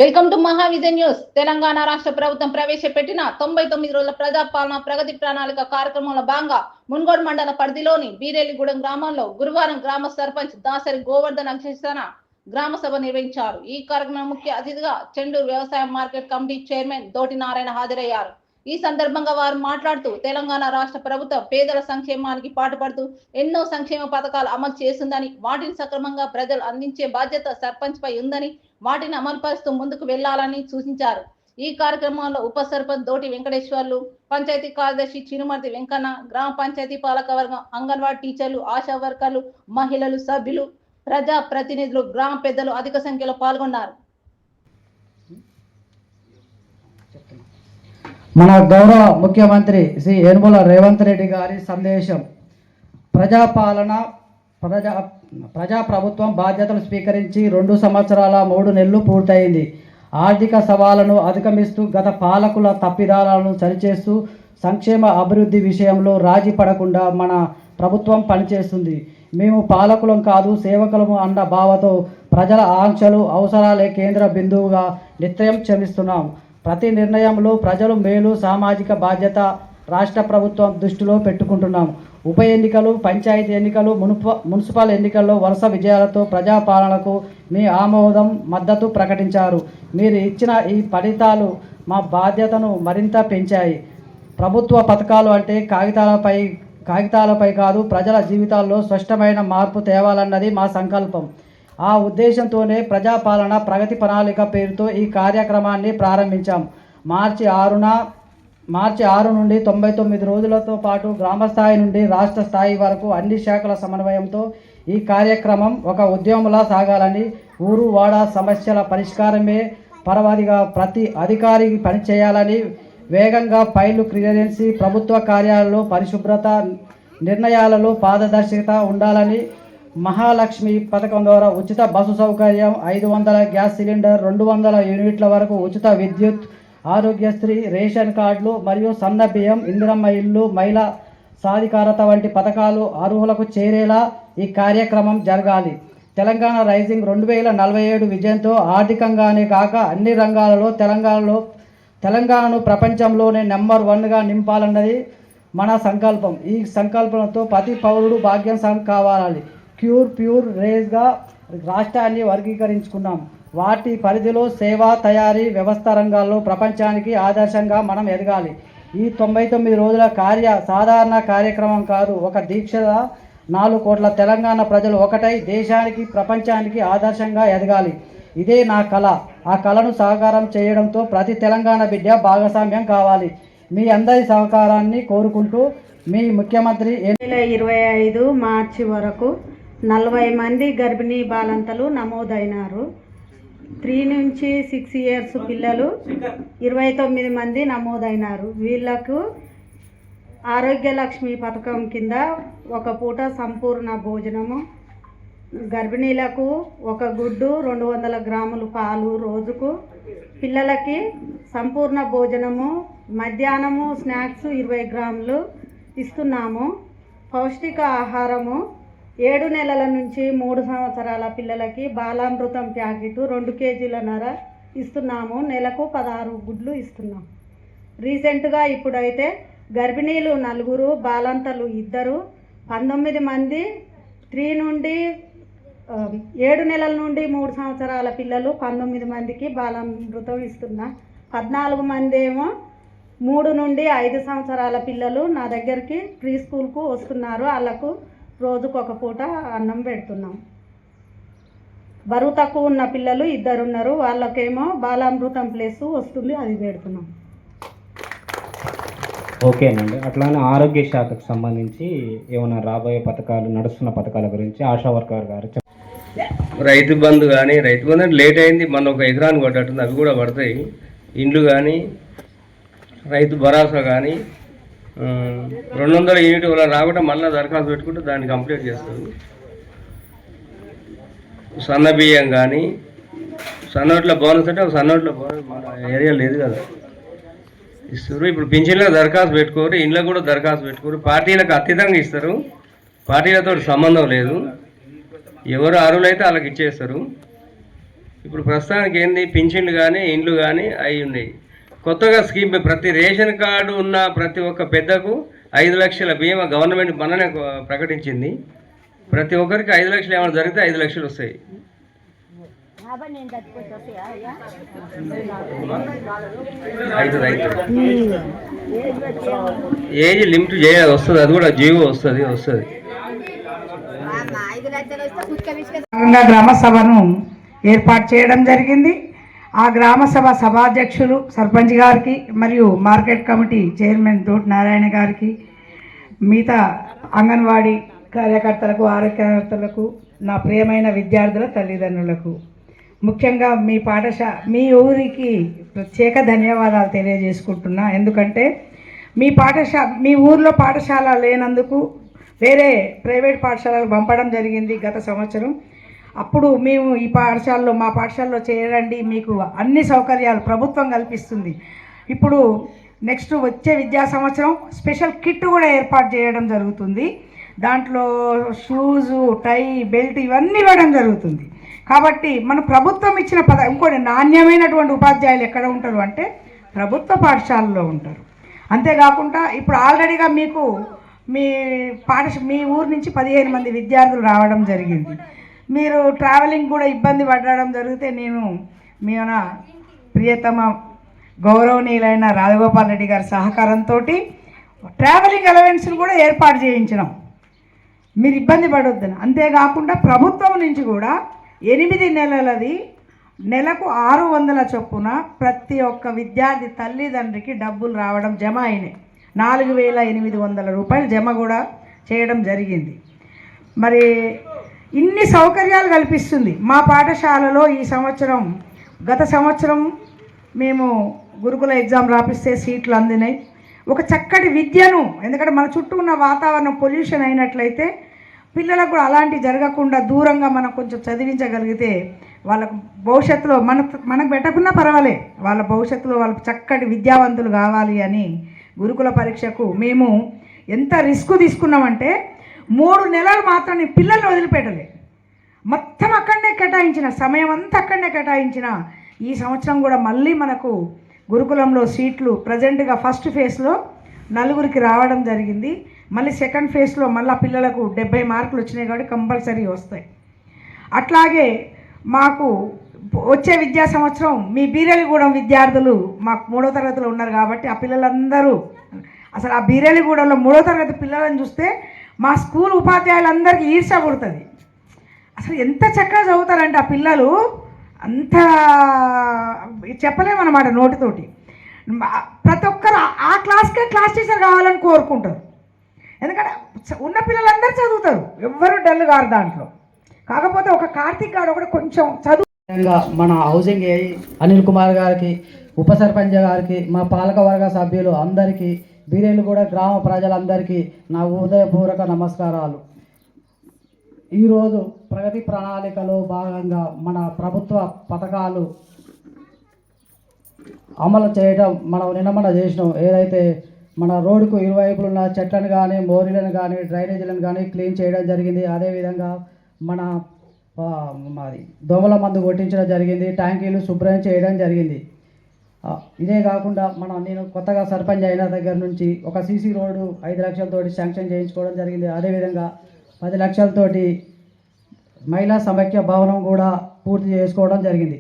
Welcome to Mahavision news. Telangana రాష్ట్ర ప్రభుత్వం ప్రవేశపెట్టిన 99 రోజుల ప్రజాపాలన ప్రగతి ప్రణాళిక కార్యక్రమంలో భాగంగా మున్గోడు మండల పరిధిలోని బీరేలిగూడెం గ్రామంలో గురువారం గ్రామ సర్పంచ్ దాసరి గోవర్ధన్ అధ్యక్షతన గ్రామ సభ నిర్వహించారు. ఈ కార్యక్రమం ముఖ్య అతిథిగా చెండూరు వ్యవసాయ మార్కెట్ కమిటీ చైర్మన్ దోటి నారాయణ హాజరయ్యారు. ఈ సందర్భంగా వారు మాట్లాడుతూ తెలంగాణ రాష్ట్ర ప్రభుత్వం పేదల సంక్షేమానికి పాటుపడుతూ ఎన్నో సంక్షేమ పథకాలు అమలు చేస్తుందని, వాటిని సక్రమంగా ప్రజలు అందించే బాధ్యత సర్పంచ్ పై ఉందని, వాటిని అమలుపరుస్తూ ముందుకు వెళ్లాలని సూచించారు. ఈ కార్యక్రమంలో ఉప సర్పంచ్ దోటి వెంకటేశ్వర్లు, పంచాయతీ కార్యదర్శి చినుమర్తి వెంకన్న, గ్రామ పంచాయతీ పాలకవర్గం, అంగన్వాడీ టీచర్లు, ఆశా వర్కర్లు, మహిళలు, సభ్యులు, ప్రజా ప్రతినిధులు, గ్రామ పెద్దలు అధిక సంఖ్యలో పాల్గొన్నారు. మన గౌరవ ముఖ్యమంత్రి శ్రీ యనమల రేవంత్ రెడ్డి గారి సందేశం: ప్రజాపాలన ప్రజాప్రభుత్వం బాధ్యతలు స్వీకరించి 2 సంవత్సరాల 3 నెలలు పూర్తయింది. ఆర్థిక సవాళ్లను అధిగమిస్తూ గత పాలకుల తప్పిదాలను సరిచేస్తూ సంక్షేమ అభివృద్ధి విషయంలో రాజీ పడకుండా మన ప్రభుత్వం పనిచేస్తుంది. మేము పాలకులం కాదు, సేవకులము అన్న భావతో ప్రజల ఆంక్షలు, అవసరాలే కేంద్ర బిందువుగా నిత్యం శ్రమిస్తున్నాం. ప్రతి నిర్ణయంలో ప్రజలు మేలు, సామాజిక బాధ్యత రాష్ట్ర ప్రభుత్వం దృష్టిలో పెట్టుకుంటున్నాం. ఉప ఎన్నికలు, పంచాయతీ ఎన్నికలు, మున్సిపల్ ఎన్నికల్లో వరుస విజయాలతో ప్రజాపాలనకు మీ ఆమోదం, మద్దతు ప్రకటించారు. మీరు ఇచ్చిన ఈ ఫలితాలు మా బాధ్యతను మరింత పెంచాయి. ప్రభుత్వ పథకాలు అంటే కాగితాలపై కాదు, ప్రజల జీవితాల్లో స్పష్టమైన మార్పు తేవాలన్నది మా సంకల్పం. ఆ ఉద్దేశంతోనే ప్రజాపాలన ప్రగతి ప్రణాళిక పేరుతో ఈ కార్యక్రమాన్ని ప్రారంభించాం. మార్చి 6 నుండి 99 రోజులతో పాటు గ్రామస్థాయి నుండి రాష్ట్ర స్థాయి వరకు అన్ని శాఖల సమన్వయంతో ఈ కార్యక్రమం ఒక ఉద్యమంలా సాగాలని, ఊరు వాడ సమస్యల పరిష్కారమే పరమావధిగా ప్రతి అధికారి పనిచేయాలని, వేగంగా ఫైళ్లు క్లియరెన్సీ, ప్రభుత్వ కార్యాలయాల్లో పరిశుభ్రత, నిర్ణయాలలో పారదర్శకత ఉండాలని, మహాలక్ష్మి పథకం ద్వారా ఉచిత బస్సు సౌకర్యం, 500 గ్యాస్ సిలిండర్, 200 యూనిట్ల వరకు ఉచిత విద్యుత్, ఆరోగ్యశ్రీ, రేషన్ కార్డులు మరియు సన్న బియ్యం, ఇందిరమ్మ ఇల్లు, మహిళా సాధికారత వంటి పథకాలు అర్హులకు చేరేలా ఈ కార్యక్రమం జరగాలి. తెలంగాణ రైజింగ్ 2047 విజయంతో ఆర్థికంగానే కాక అన్ని రంగాలలో తెలంగాణను ప్రపంచంలోనే నెంబర్ 1గా నింపాలన్నది మన సంకల్పం. ఈ సంకల్పంతో ప్రతి పౌరుడు భాగ్యస్వామి కావాలి. ప్యూర్ రేజ్గా రాష్ట్రాన్ని వర్గీకరించుకున్నాం. వాటి పరిధిలో సేవ, తయారీ, వ్యవస్థ రంగాల్లో ప్రపంచానికి ఆదర్శంగా మనం ఎదగాలి. ఈ 99 రోజుల సాధారణ కార్యక్రమం కాదు, ఒక దీక్ష. 4 కోట్ల తెలంగాణ ప్రజలు ఒకటై దేశానికి, ప్రపంచానికి ఆదర్శంగా ఎదగాలి. ఇదే నా కళ. ఆ కళను సాకారం చేయడంతో ప్రతి తెలంగాణ బిడ్డ భాగస్వామ్యం కావాలి. మీ అందరి సహకారాన్ని కోరుకుంటూ మీ ముఖ్యమంత్రి 2025 మార్చి వరకు 40 మంది గర్భిణీ బాలంతలు నమోదైనారు. 3 నుంచి 6 ఇయర్స్ పిల్లలు 29 మంది నమోదైనారు. వీళ్లకు ఆరోగ్య లక్ష్మి పథకం కింద ఒక పూట సంపూర్ణ భోజనము, గర్భిణీలకు 1 గుడ్డు, 200 గ్రాములు పాలు రోజుకు, పిల్లలకి సంపూర్ణ భోజనము, మధ్యాహ్నము స్నాక్స్ 20 గ్రాములు ఇస్తున్నాము. పౌష్టిక ఆహారము 7 నెలల నుంచి 3 సంవత్సరాల పిల్లలకి బాలామృతం ప్యాకెట్ 2 కేజీలన్నర ఇస్తున్నాము. నెలకు 16 గుడ్లు ఇస్తున్నాం. రీసెంట్గా ఇప్పుడైతే గర్భిణీలు 4, బాలంతలు 2, 19 మంది 7 నెలల నుండి 3 సంవత్సరాల పిల్లలు 19 మందికి బాలామృతం ఇస్తున్నా. 14 మంది ఏమో 3 నుండి 5 సంవత్సరాల పిల్లలు నా దగ్గరికి ప్రీ స్కూల్కు వస్తున్నారు. వాళ్ళకు రోజుకు 1 పూట అన్నం పెడుతున్నాం. బరువు తక్కువ ఉన్న పిల్లలు 2 ఉన్నారు. వాళ్ళకేమో బాలామృతం ప్లస్ వస్తుంది, అది పెడుతున్నాం. ఓకేనండి. అట్లానే ఆరోగ్య శాఖకు సంబంధించి ఏమైనా రాబోయే పథకాలు, నడుస్తున్న పథకాల గురించి ఆశా వర్కర్ గారు రైతు బంధు కానీ, రైతు బంధు అంటే లేట్ అయింది, మన ఒక ఎకరానికి పడ్డట్టుంది, అవి కూడా పడతాయి. ఇండ్లు కానీ, రైతు భరోసా కానీ, 200 యూనిట్ వల్ల రాకుండా మళ్ళీ దరఖాస్తు పెట్టుకుంటే దాన్ని కంప్లీట్ చేస్తారు. సన్న బియ్యం కానీ, సన్నోట్ల బోనస్ అంటే ఒక సన్నోట్ల బోనస్ మన ఏరియా లేదు కదా, ఇస్తారు. ఇప్పుడు పింఛన్లకు దరఖాస్తు పెట్టుకోరు, ఇండ్లకు కూడా దరఖాస్తు పెట్టుకోరు. పార్టీలకు అతీతంగా ఇస్తారు, పార్టీలతో సంబంధం లేదు. ఎవరు అర్హులైతే వాళ్ళకి ఇచ్చేస్తారు. ఇప్పుడు ప్రస్తుతానికి ఏంది పింఛన్లు కానీ ఇండ్లు కానీ అవి ఉన్నాయి. కొత్తగా స్కీమ్ ప్రతి రేషన్ కార్డు ఉన్న ప్రతి ఒక్క పెద్దకు 5 లక్షల బీమా గవర్నమెంట్ మననే ప్రకటించింది. ప్రతి ఒక్కరికి 5 లక్షలు ఏమైనా జరిగితే 5 లక్షలు వస్తాయి. ఏజ్ లిమిట్ చేయాలి, వస్తుంది, అది కూడా జీవో వస్తుంది. గ్రామ సభను ఏర్పాటు చేయడం జరిగింది. ఆ గ్రామ సభ సభాధ్యక్షులు సర్పంచ్ గారికి మరియు మార్కెట్ కమిటీ చైర్మన్ తోటి నారాయణ గారికి, మిగతా అంగన్వాడీ కార్యకర్తలకు, ఆరోగ్యకర్తలకు, నా ప్రియమైన విద్యార్థుల తల్లిదండ్రులకు, ముఖ్యంగా మీ ఊరికి ప్రత్యేక ధన్యవాదాలు తెలియజేసుకుంటున్నా. ఎందుకంటే మీ ఊర్లో పాఠశాల లేనందుకు వేరే ప్రైవేట్ పాఠశాలకు పంపడం జరిగింది గత సంవత్సరం. అప్పుడు మేము ఈ పాఠశాలలో, మా పాఠశాలలో చేరండి, మీకు అన్ని సౌకర్యాలు ప్రభుత్వం కల్పిస్తుంది. ఇప్పుడు నెక్స్ట్ వచ్చే విద్యా సంవత్సరం స్పెషల్ కిట్ కూడా ఏర్పాటు చేయడం జరుగుతుంది. దాంట్లో షూజు, టై, బెల్ట్ ఇవన్నీ ఇవ్వడం జరుగుతుంది. కాబట్టి మన ప్రభుత్వం ఇచ్చిన ఇంకోటి నాణ్యమైనటువంటి ఉపాధ్యాయులు ఎక్కడ ఉంటారు అంటే ప్రభుత్వ పాఠశాలలో ఉంటారు. అంతేకాకుండా ఇప్పుడు ఆల్రెడీగా మీకు మీ ఊరు నుంచి 15 మంది విద్యార్థులు రావడం జరిగింది. మీరు ట్రావెలింగ్ కూడా ఇబ్బంది పడడం జరిగితే నేను మన ప్రియతమ గౌరవనీయులైన రాజగోపాల్ రెడ్డి గారి సహకారంతో ట్రావెలింగ్ అలవెన్స్ను కూడా ఏర్పాటు చేయించినాం, మీరు ఇబ్బంది పడొద్దని. అంతేకాకుండా ప్రభుత్వం నుంచి కూడా 8 నెలలది నెలకు 600 చొప్పున ప్రతి ఒక్క విద్యార్థి తల్లిదండ్రికి డబ్బులు రావడం జమ అయినాయి. 4,800 రూపాయలు జమ కూడా చేయడం జరిగింది. మరి ఇన్ని సౌకర్యాలు కల్పిస్తుంది మా పాఠశాలలో. ఈ సంవత్సరం, గత సంవత్సరం మేము గురుకుల ఎగ్జామ్ రాపిస్తే సీట్లు అందినాయి. ఒక చక్కటి విద్యను, ఎందుకంటే మన చుట్టూ ఉన్న వాతావరణం పొల్యూషన్ అయినట్లయితే పిల్లలకు కూడా అలాంటి జరగకుండా దూరంగా మనం కొంచెం చదివించగలిగితే వాళ్ళకు భవిష్యత్తులో మనకు పెట్టకున్నా పర్వాలే, వాళ్ళ భవిష్యత్తులో వాళ్ళకు చక్కటి విద్యావంతులు కావాలి అని గురుకుల పరీక్షకు మేము ఎంత రిస్క్ తీసుకున్నామంటే 3 నెలలు మాత్రం నేను పిల్లల్ని వదిలిపెట్టలే, మొత్తం అక్కడనే కేటాయించిన సమయం అంతా అక్కడనే కేటాయించిన. ఈ సంవత్సరం కూడా మళ్ళీ మనకు గురుకులంలో సీట్లు ప్రజెంట్గా ఫస్ట్ ఫేజ్లో 4 రావడం జరిగింది. మళ్ళీ సెకండ్ ఫేజ్లో మళ్ళీ పిల్లలకు 70 మార్కులు వచ్చినాయి కాబట్టి కంపల్సరీ వస్తాయి. అట్లాగే మాకు వచ్చే విద్యా సంవత్సరం మీ బీరేలిగూడెం విద్యార్థులు మాకు 3వ తరగతిలో ఉన్నారు కాబట్టి ఆ పిల్లలందరూ, అసలు ఆ బీరేలిగూడెంలో 3వ తరగతి పిల్లలను చూస్తే మా స్కూల్ ఉపాధ్యాయులందరికీ ఈర్ష్య పుడుతుంది. అసలు ఎంత చక్కగా చదువుతారంటే ఆ పిల్లలు, అంత చెప్పలేమన్నమాట నోటితోటి. ప్రతి ఒక్కరు ఆ క్లాస్కే క్లాస్ టీచర్ కావాలని కోరుకుంటారు. ఎందుకంటే ఉన్న పిల్లలందరూ చదువుతారు, ఎవ్వరు డల్ గారు దాంట్లో. కాకపోతే ఒక కార్తీక్ గారు ఒకటి కొంచెం చదువు. మన హౌసింగ్ అనిల్ కుమార్ గారికి, ఉప సర్పంచ్ గారికి, మా పాలకవర్గ సభ్యులు అందరికీ, బీరేలుగూడ గ్రామ ప్రజలందరికీ నా హృదయపూర్వక నమస్కారాలు. ఈరోజు ప్రగతి ప్రణాళికలో భాగంగా మన ప్రభుత్వ పథకాలు అమలు చేయడం మనం నిన్న చేసినాం. ఏదైతే మన రోడ్డుకు ఇరువైపులు ఉన్న చెట్లను కానీ, మోరీలను కానీ, డ్రైనేజీలను కానీ క్లీన్ చేయడం జరిగింది. అదేవిధంగా మన మరి దోమల మందు కొట్టించడం జరిగింది, ట్యాంకీలు శుభ్రం చేయడం జరిగింది. ఇదే కాకుండా నేను కొత్తగా సర్పంచ్ అయిన దగ్గర నుంచి ఒక సీసీ రోడ్డు 5 లక్షలతోటి శాంక్షన్ చేయించుకోవడం జరిగింది. అదేవిధంగా 10 లక్షలతోటి మహిళా సమైక్య భవనం కూడా పూర్తి చేసుకోవడం జరిగింది.